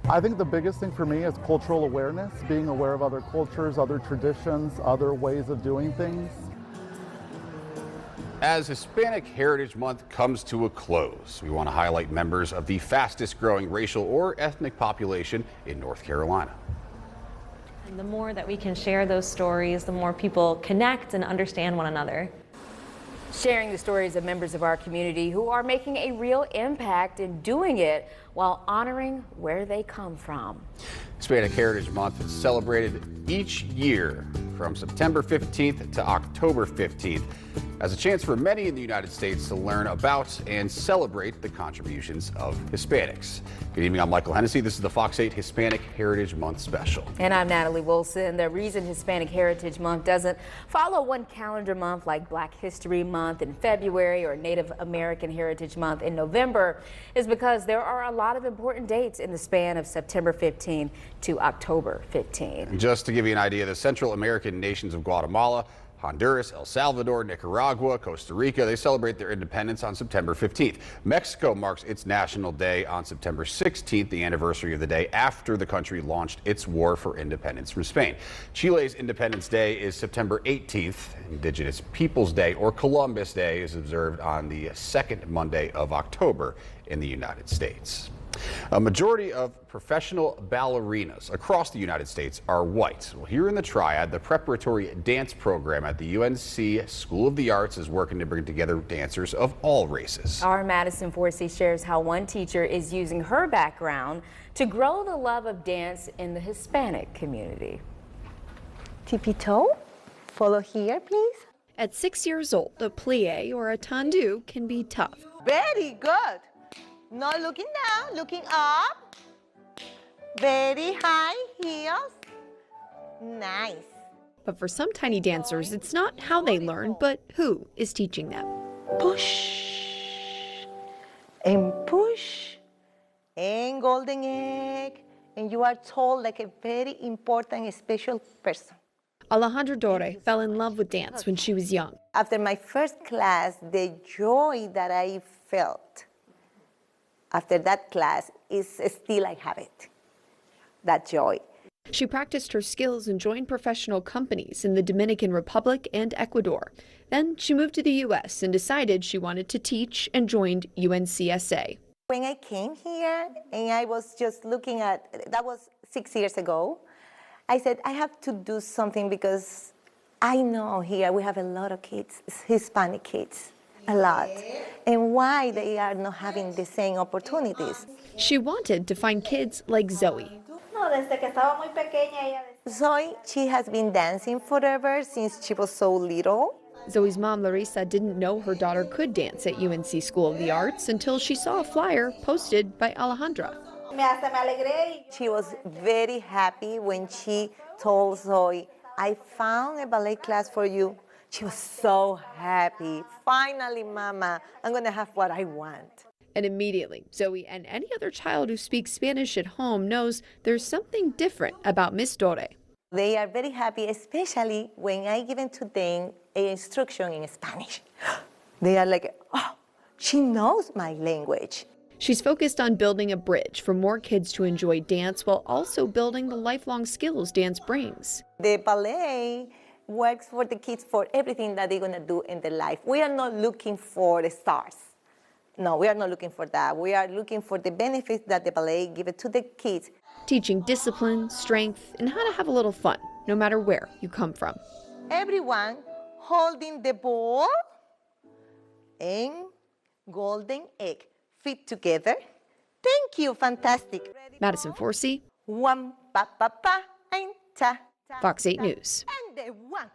I think the biggest thing for me is cultural awareness, being aware of other cultures, other traditions, other ways of doing things. As Hispanic Heritage Month comes to a close, we want to highlight members of the fastest growing racial or ethnic population in North Carolina. And the more that we can share those stories, the more people connect and understand one another. Sharing the stories of members of our community who are making a real impact and doing it while honoring where they come from. Hispanic Heritage Month is celebrated each year from September 15th to October 15th as a chance for many in the United States to learn about and celebrate the contributions of Hispanics. Good evening, I'm Michael Hennessy. This is the Fox 8 Hispanic Heritage Month special. And I'm Natalie Wilson. The reason Hispanic Heritage Month doesn't follow one calendar month like Black History Month in February or Native American Heritage Month in November is because there are a lot of important dates in the span of September 15 to October 15. And just to give you an idea, the Central American nations of Guatemala, Honduras, El Salvador, Nicaragua, Costa Rica, they celebrate their independence on September 15th. Mexico marks its National Day on September 16th, the anniversary of the day after the country launched its war for independence from Spain. Chile's Independence Day is September 18th. Indigenous Peoples Day, or Columbus Day, is observed on the second Monday of October in the United States. A majority of professional ballerinas across the United States are white. Well, here in the Triad, the preparatory dance program at the UNC School of the Arts is working to bring together dancers of all races. Our Madison Forsey shares how one teacher is using her background to grow the love of dance in the Hispanic community. Tippy toe, follow here, please. At 6 years old, a plie or a tendu can be tough. Very good. Not looking down, looking up. Very high heels. Nice. But for some tiny dancers, it's not how they learn, but who is teaching them. Push and push and golden egg, and you are told like a very important, special person. Alejandra Dore fell in love with dance when she was young. After my first class, the joy that I felt after that class is still I have it, that joy. She practiced her skills and joined professional companies in the Dominican Republic and Ecuador. Then she moved to the U.S. and decided she wanted to teach and joined UNCSA. When I came here and I was just looking at, that was 6 years ago, I said I have to do something because I know here we have a lot of kids, Hispanic kids. A lot. And why they are not having the same opportunities. She wanted to find kids like Zoe. Zoe, she has been dancing forever since she was so little. Zoe's mom, Larissa, didn't know her daughter could dance at UNC School of the Arts until she saw a flyer posted by Alejandra. She was very happy when she told Zoe, I found a ballet class for you. She was so happy. Finally, Mama, I'm going to have what I want. And immediately, Zoe and any other child who speaks Spanish at home knows there's something different about Miss Dore. They are very happy, especially when I give to them an instruction in Spanish. They are like, oh, she knows my language. She's focused on building a bridge for more kids to enjoy dance while also building the lifelong skills dance brings. The ballet works for the kids for everything that they're going to do in their life. We are not looking for the stars. No, we are not looking for that. We are looking for the benefits that the ballet gives to the kids. Teaching discipline, strength, and how to have a little fun, no matter where you come from. Everyone holding the ball and golden egg. Feet together. Thank you, fantastic. Madison Forsey. One, pa, pa, pa, and ta. Fox 8 News. And the one,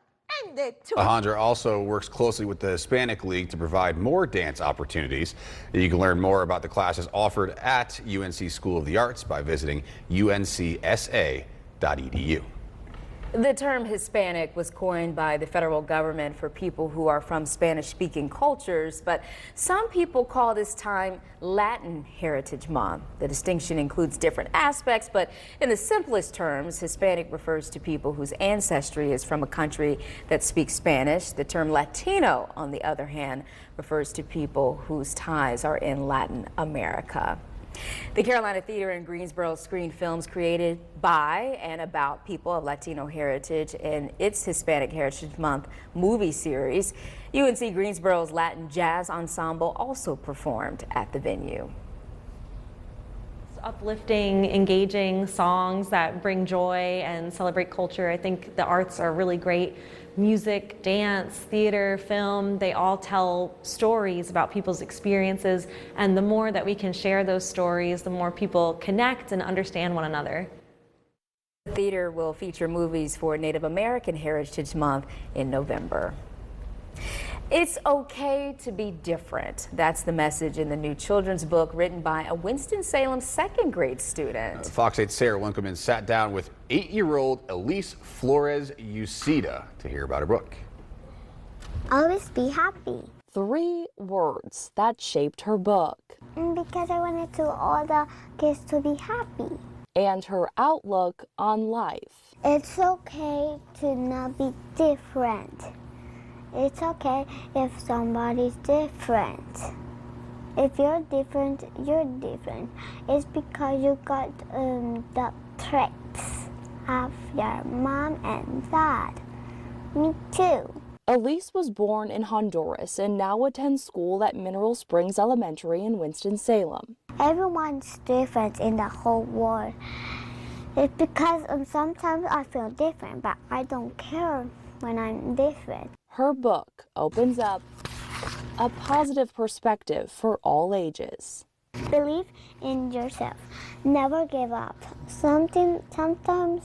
and the two. Alejandra also works closely with the Hispanic League to provide more dance opportunities. You can learn more about the classes offered at UNC School of the Arts by visiting uncsa.edu. The term Hispanic was coined by the federal government for people who are from Spanish-speaking cultures, but some people call this time Latin Heritage Month. The distinction includes different aspects, but in the simplest terms, Hispanic refers to people whose ancestry is from a country that speaks Spanish. The term Latino, on the other hand, refers to people whose ties are in Latin America. The Carolina Theater in Greensboro screened films created by and about people of Latino heritage in its Hispanic Heritage Month movie series. UNC Greensboro's Latin Jazz Ensemble also performed at the venue. Uplifting, engaging songs that bring joy and celebrate culture. I think the arts are really great. Music, dance, theater, film, they all tell stories about people's experiences, and the more that we can share those stories, the more people connect and understand one another. The theater will feature movies for Native American Heritage Month in November. It's okay to be different. That's the message in the new children's book written by a Winston-Salem second grade student. Fox 8's Sarah Winkleman sat down with 8-year-old Elise Flores Uceda to hear about her book. Always be happy. 3 words that shaped her book. Because I wanted to all the kids to be happy. And her outlook on life. It's okay to not be different. It's okay if somebody's different. If you're different, you're different. It's because you got the traits of your mom and dad. Me too. Elise was born in Honduras and now attends school at Mineral Springs Elementary in Winston-Salem. Everyone's different in the whole world. It's because sometimes I feel different, but I don't care when I'm different. Her book opens up a positive perspective for all ages. Believe in yourself. Never give up. Sometimes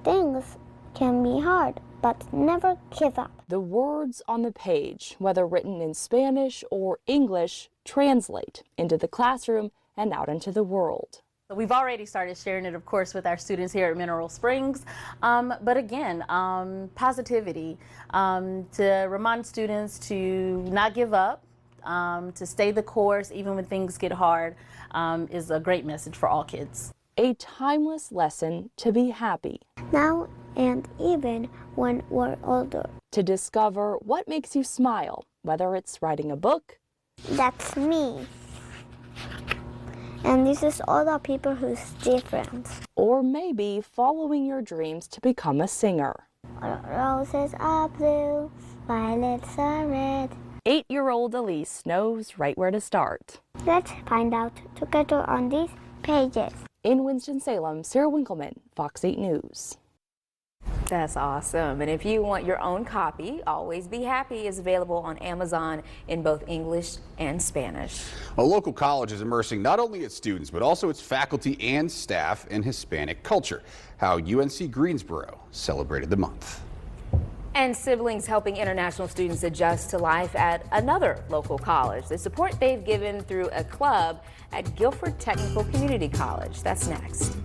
things can be hard, but never give up. The words on the page, whether written in Spanish or English, translate into the classroom and out into the world. We've already started sharing it, of course, with our students here at Mineral Springs. But again, positivity, to remind students to not give up, to stay the course even when things get hard, is a great message for all kids. A timeless lesson to be happy. Now and even when we're older. To discover what makes you smile, whether it's writing a book. That's me. And this is all the people who's different. Or maybe following your dreams to become a singer. Roses are blue, violets are red. 8-year-old Elise knows right where to start. Let's find out together on these pages. In Winston-Salem, Sarah Winkleman, Fox 8 News. That's awesome. And if you want your own copy, Always Be Happy is available on Amazon in both English and Spanish. A local college is immersing not only its students, but also its faculty and staff in Hispanic culture. How UNC Greensboro celebrated the month. And siblings helping international students adjust to life at another local college. The support they've given through a club at Guilford Technical Community College. That's next.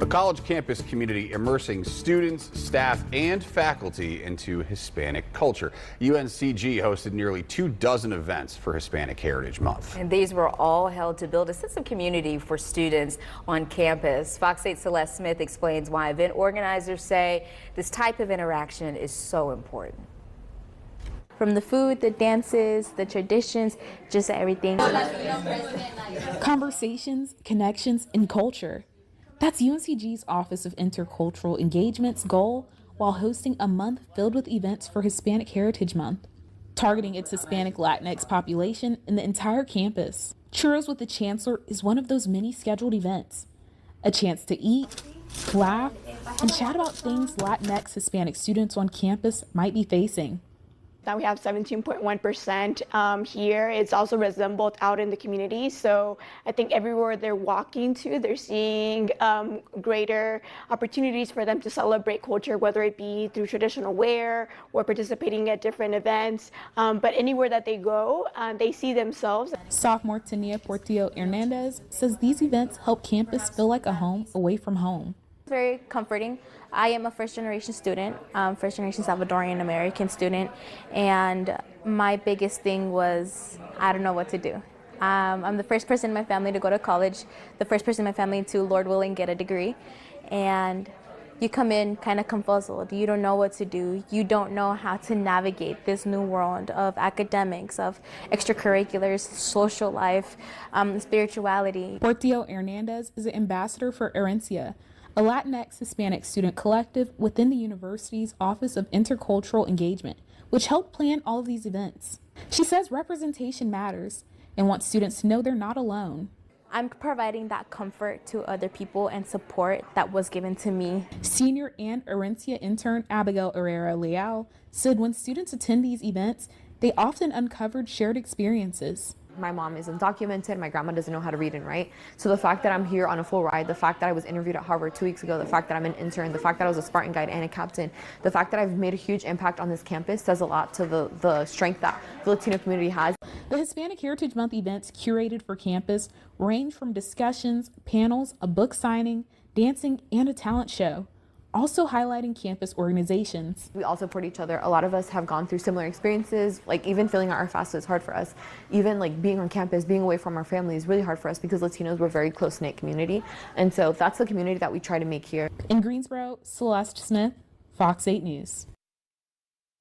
A college campus community immersing students, staff, and faculty into Hispanic culture. UNCG hosted nearly 24 events for Hispanic Heritage Month. And these were all held to build a sense of community for students on campus. Fox 8's Celeste Smith explains why event organizers say this type of interaction is so important. From the food, the dances, the traditions, just everything. Conversations, connections, and culture. That's UNCG's Office of Intercultural Engagement's goal while hosting a month filled with events for Hispanic Heritage Month, targeting its Hispanic Latinx population in the entire campus. Churros with the Chancellor is one of those many scheduled events. A chance to eat, laugh, and chat about things Latinx Hispanic students on campus might be facing. Now we have 17.1% here. It's also resembled out in the community. So I think everywhere they're walking to, they're seeing greater opportunities for them to celebrate culture, whether it be through traditional wear or participating at different events. But anywhere that they go, they see themselves. Sophomore Tania Portillo Hernandez says these events help campus feel like a home away from home. Very comforting. I am a first-generation student, first-generation Salvadorian American student, and my biggest thing was I don't know what to do. I'm the first person in my family to go to college, the first person in my family to, Lord willing, get a degree, and you come in kind of confuzzled. You don't know what to do. You don't know how to navigate this new world of academics, of extracurriculars, social life, spirituality. Portillo Hernandez is an ambassador for Herencia, a Latinx Hispanic student collective within the university's Office of Intercultural Engagement, which helped plan all of these events. She says representation matters and wants students to know they're not alone. I'm providing that comfort to other people and support that was given to me. Senior and Herencia intern Abigail Herrera Leal said when students attend these events, they often uncovered shared experiences. My mom is undocumented, my grandma doesn't know how to read and write. So the fact that I'm here on a full ride, the fact that I was interviewed at Harvard 2 weeks ago, the fact that I'm an intern, the fact that I was a Spartan guide and a captain, the fact that I've made a huge impact on this campus says a lot to the strength that the Latino community has. The Hispanic Heritage Month events curated for campus range from discussions, panels, a book signing, dancing, and a talent show, also highlighting campus organizations. We all support each other. A lot of us have gone through similar experiences, like even filling out our FAFSA is hard for us. Even like being on campus, being away from our family is really hard for us because Latinos were a very close-knit community. And so that's the community that we try to make here. In Greensboro, Celeste Smith, Fox 8 News.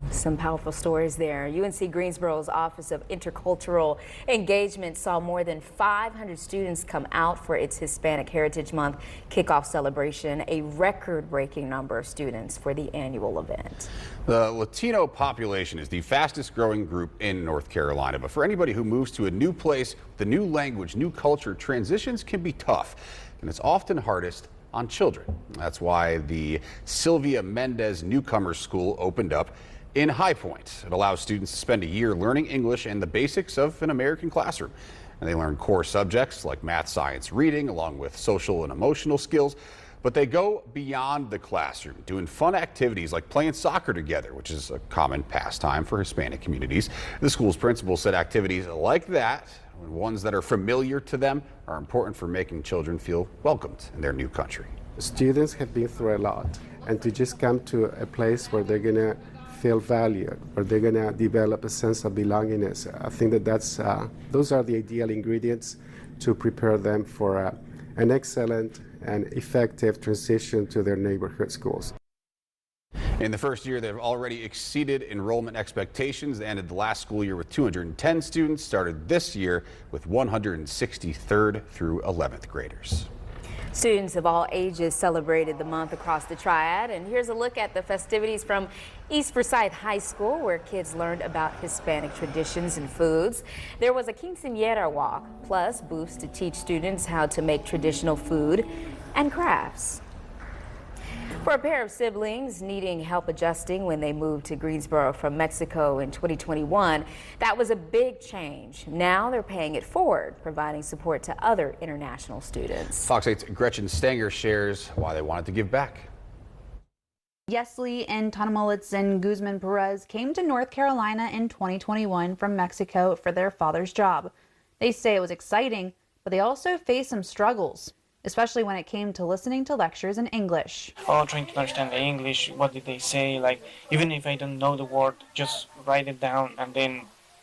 Some powerful stories there. UNC Greensboro's Office of Intercultural Engagement saw more than 500 students come out for its Hispanic Heritage Month kickoff celebration, a record-breaking number of students for the annual event. The Latino population is the fastest growing group in North Carolina, but for anybody who moves to a new place, the new language, new culture, transitions can be tough, and it's often hardest on children. That's why the Sylvia Mendez Newcomer School opened up in High Point. It allows students to spend a year learning English and the basics of an American classroom. And they learn core subjects like math, science, reading, along with social and emotional skills. But they go beyond the classroom, doing fun activities like playing soccer together, which is a common pastime for Hispanic communities. The school's principal said activities like that, ones that are familiar to them, are important for making children feel welcomed in their new country. Students have been through a lot, and to just come to a place where they're going to feel valued, where they're going to develop a sense of belongingness, I think that those are the ideal ingredients to prepare them for an excellent and effective transition to their neighborhood schools. In the first year, they've already exceeded enrollment expectations. They ended the last school year with 210 students, started this year with 163rd through 11th graders. Students of all ages celebrated the month across the Triad, and here's a look at the festivities from East Forsyth High School, where kids learned about Hispanic traditions and foods. There was a quinceañera walk, plus booths to teach students how to make traditional food and crafts. For a pair of siblings needing help adjusting when they moved to Greensboro from Mexico in 2021, that was a big change. Now they're paying it forward, providing support to other international students. Fox 8's Gretchen Stanger shares why they wanted to give back. Yesley and Tanamolitz and Guzman Perez came to North Carolina in 2021 from Mexico for their father's job. They say it was exciting, but they also faced some struggles. especially when it came to listening to lectures in English. Oh, trying to understand the English, what did they say, like even if I don't know the word, just write it down and then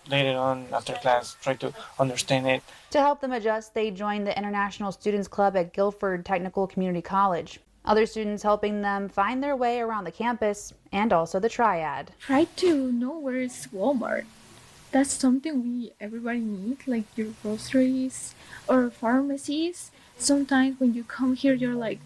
later on after class try to understand it. To help them adjust, they joined the International Students Club at Guilford Technical Community College. Other students helping them find their way around the campus and also the Triad. Try to know where is Walmart. That's something everybody need, like your groceries or pharmacies. Sometimes when you come here, you're like,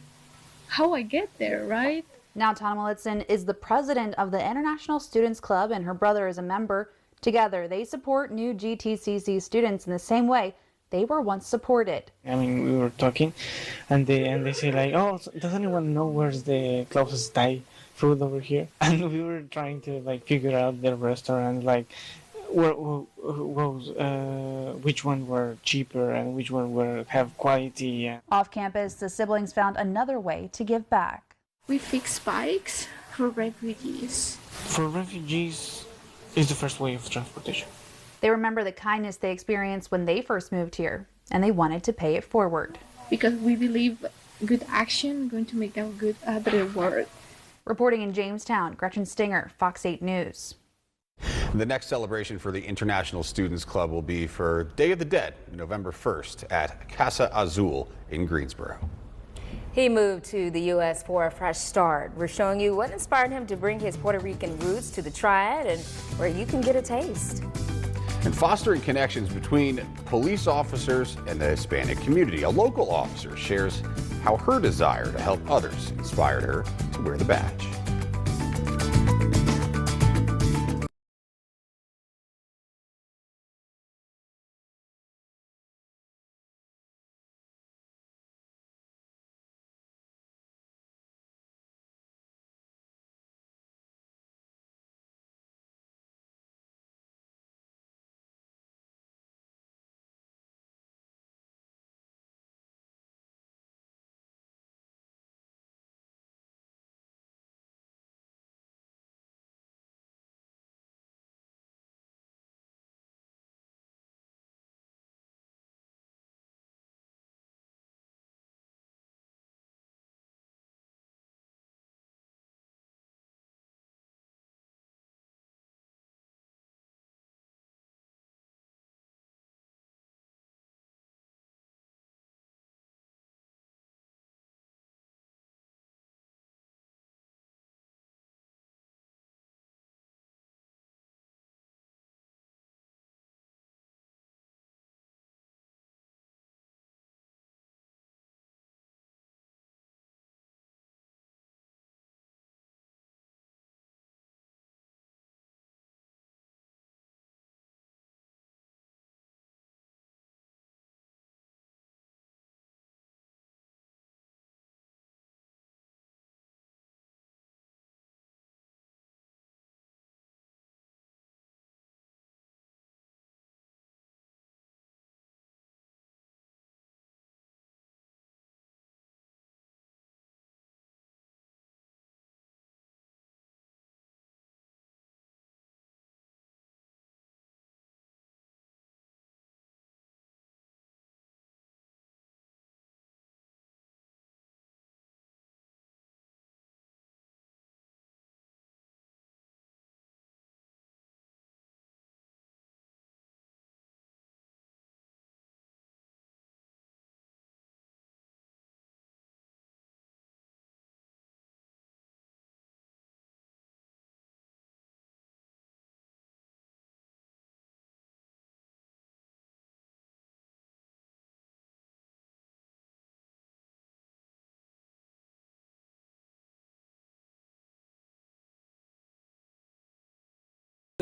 how I get there, right? Now Tana Malitzin is the president of the International Students Club and her brother is a member. Together, they support new GTCC students in the same way they were once supported. I mean, we were talking and they say like, oh, does anyone know where's the closest Thai food over here? And we were trying to like figure out the restaurant, like which one were cheaper and which one were have quality. Off campus, the siblings found another way to give back. We fix bikes for refugees. For refugees, is the first way of transportation. They remember the kindness they experienced when they first moved here, and they wanted to pay it forward. Because we believe good action is going to make a better world. Reporting in Jamestown, Gretchen Stinger, Fox 8 News. The next celebration for the International Students Club will be for Day of the Dead, November 1st at Casa Azul in Greensboro. He moved to the U.S. for a fresh start. We're showing you what inspired him to bring his Puerto Rican roots to the Triad and where you can get a taste. And fostering connections between police officers and the Hispanic community. A local officer shares how her desire to help others inspired her to wear the badge.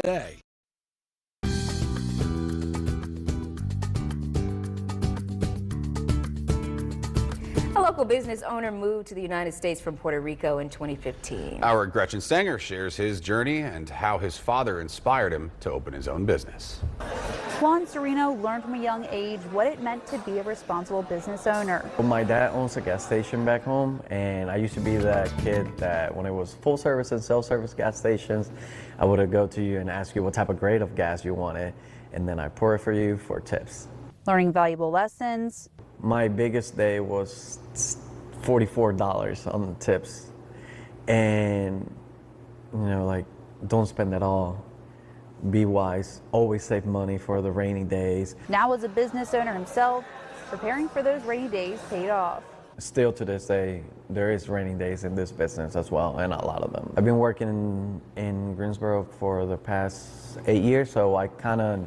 Day. A local business owner moved to the United States from Puerto Rico in 2015. Our Gretchen Stenger shares his journey and how his father inspired him to open his own business. Juan Sereno learned from a young age what it meant to be a responsible business owner. Well, my dad owns a gas station back home, and I used to be that kid that when it was full service and self-service gas stations, I would go to you and ask you what type of grade of gas you wanted, and then I pour it for you for tips. Learning valuable lessons My biggest day was $44 on the tips. And, you know, like, don't spend it all. Be wise. Always save money for the rainy days. Now as a business owner himself, preparing for those rainy days paid off. Still to this day, there is rainy days in this business as well, and a lot of them. I've been working in Greensboro for the past 8 years, so I kind of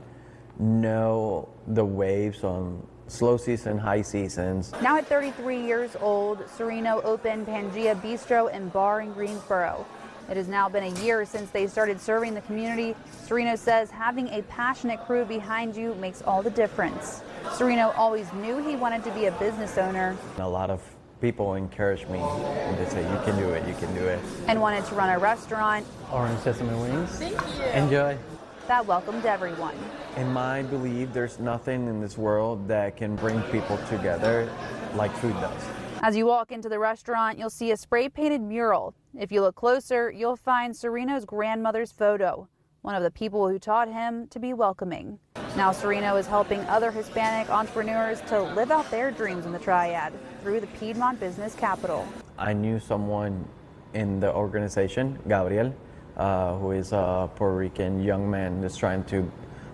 know the waves on slow season, high seasons. Now at 33 years old, Sereno opened Pangea Bistro and Bar in Greensboro. It has now been a year since they started serving the community. Sereno says having a passionate crew behind you makes all the difference. Sereno always knew he wanted to be a business owner. A lot of people encourage me, and they say, you can do it, you can do it. And wanted to run a restaurant. Orange sesame wings. Thank you. Enjoy. That welcomed everyone. In my belief, there's nothing in this world that can bring people together like food does. As you walk into the restaurant, you'll see a spray-painted mural. If you look closer, you'll find Sereno's grandmother's photo, one of the people who taught him to be welcoming. Now Sereno is helping other Hispanic entrepreneurs to live out their dreams in the Triad through the Piedmont Business Capital. I knew someone in the organization, Gabriel, who is a Puerto Rican young man that's trying to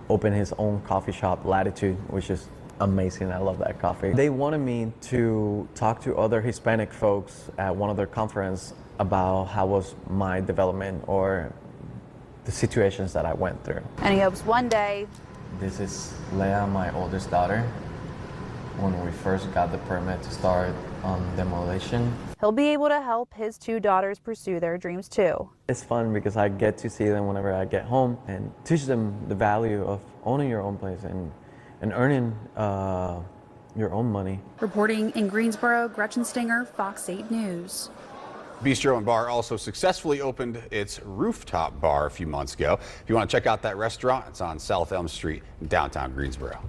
open his own coffee shop, Latitude, which is amazing. I love that coffee. They wanted me to talk to other Hispanic folks at one of their conferences about how was my development or the situations that I went through. And he hopes one day. This is Leah, my oldest daughter. When we first got the permit to start on demolition, He'll be able to help his two daughters pursue their dreams too. it's fun because I get to see them whenever I get home and teach them the value of owning your own place and earning your own money. Reporting in Greensboro, Gretchen Stinger, Fox 8 News. Bistro and Bar also successfully opened its rooftop bar a few months ago. If you want to check out that restaurant, it's on South Elm Street in downtown Greensboro.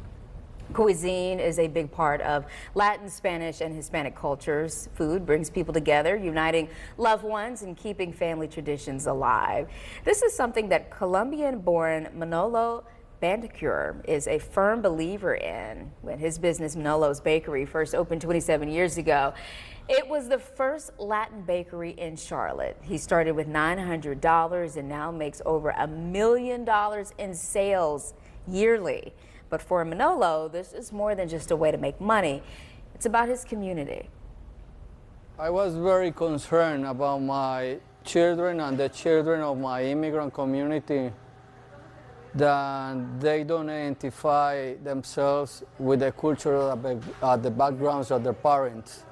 Cuisine is a big part of Latin, Spanish, and Hispanic cultures. Food brings people together, uniting loved ones and keeping family traditions alive. This is something that Colombian-born Manolo Bandicure is a firm believer in. When his business Manolo's Bakery first opened 27 years ago, it was the first Latin bakery in Charlotte. He started with $900 and now makes over $1 million in sales yearly. But for Manolo, this is more than just a way to make money. It's about his community. I was very concerned about my children and the children of my immigrant community, that they don't identify themselves with the culture, the backgrounds of their parents.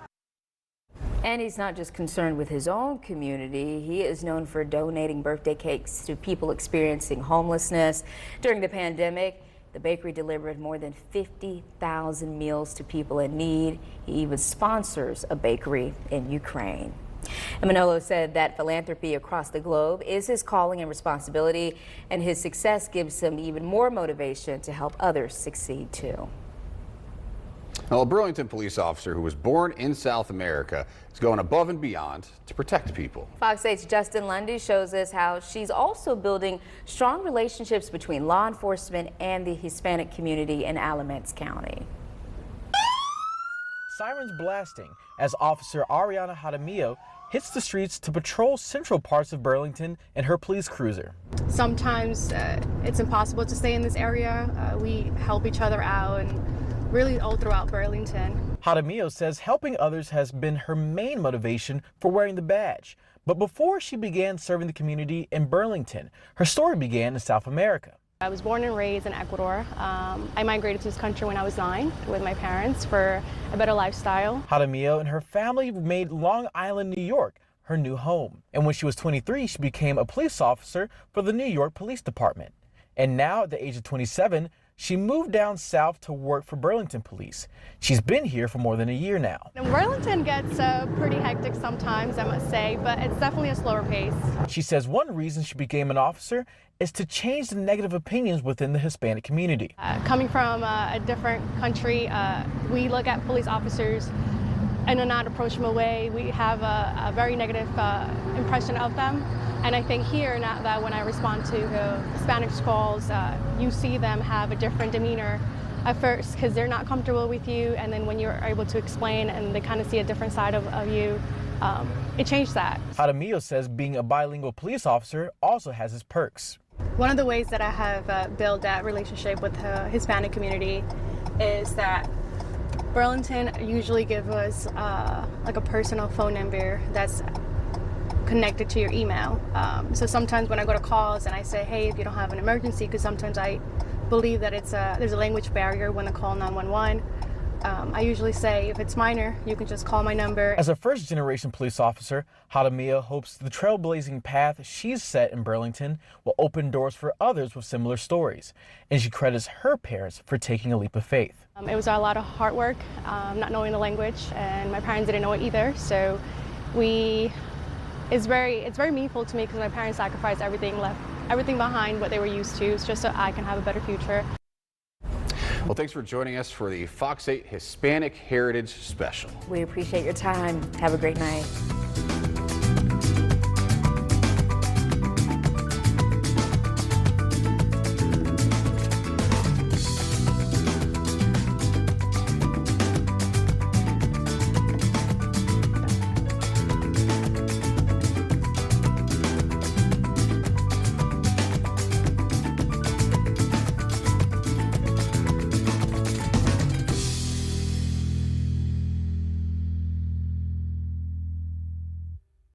And he's not just concerned with his own community. He is known for donating birthday cakes to people experiencing homelessness. During the pandemic, the bakery delivered more than 50,000 meals to people in need. He even sponsors a bakery in Ukraine. And Manolo said that philanthropy across the globe is his calling and responsibility, and his success gives him even more motivation to help others succeed too. Well, a Burlington police officer who was born in South America is going above and beyond to protect people. Fox 8's Justin Lundy shows us how she's also building strong relationships between law enforcement and the Hispanic community in Alamance County. Sirens blasting as Officer Ariana Jaramillo hits the streets to patrol central parts of Burlington in her police cruiser. Sometimes it's impossible to stay in this area. We help each other out and really all throughout Burlington. Jaramillo says helping others has been her main motivation for wearing the badge. But before she began serving the community in Burlington, her story began in South America. I was born and raised in Ecuador. I migrated to this country when I was 9 with my parents for a better lifestyle. Jaramillo and her family made Long Island, New York, her new home. And when she was 23, she became a police officer for the New York Police Department. And now, at the age of 27, she moved down south to work for Burlington Police. She's been here for more than a year now. And Burlington gets pretty hectic sometimes, I must say, but it's definitely a slower pace. She says one reason she became an officer is to change the negative opinions within the Hispanic community. Coming from a different country, we look at police officers in a non-approachable way. We have a very negative impression of them. And I think here, now that when I respond to Hispanic calls, you see them have a different demeanor at first because they're not comfortable with you, and then when you're able to explain and they kind of see a different side of you, it changed that. Jaramillo says being a bilingual police officer also has its perks. One of the ways that I have built that relationship with the Hispanic community is that Burlington usually gives us like a personal phone number that's connected to your email. So sometimes when I go to calls and I say, hey, if you don't have an emergency, because sometimes I believe that there's a language barrier when I call 911, I usually say, if it's minor, you can just call my number. As a first-generation police officer, Jaramillo hopes the trailblazing path she's set in Burlington will open doors for others with similar stories, and she credits her parents for taking a leap of faith. It was a lot of hard work, not knowing the language, and my parents didn't know it either. So it's very meaningful to me because my parents sacrificed everything, left everything behind what they were used to, just so I can have a better future. Well, thanks for joining us for the Fox 8 Hispanic Heritage Special. We appreciate your time. Have a great night.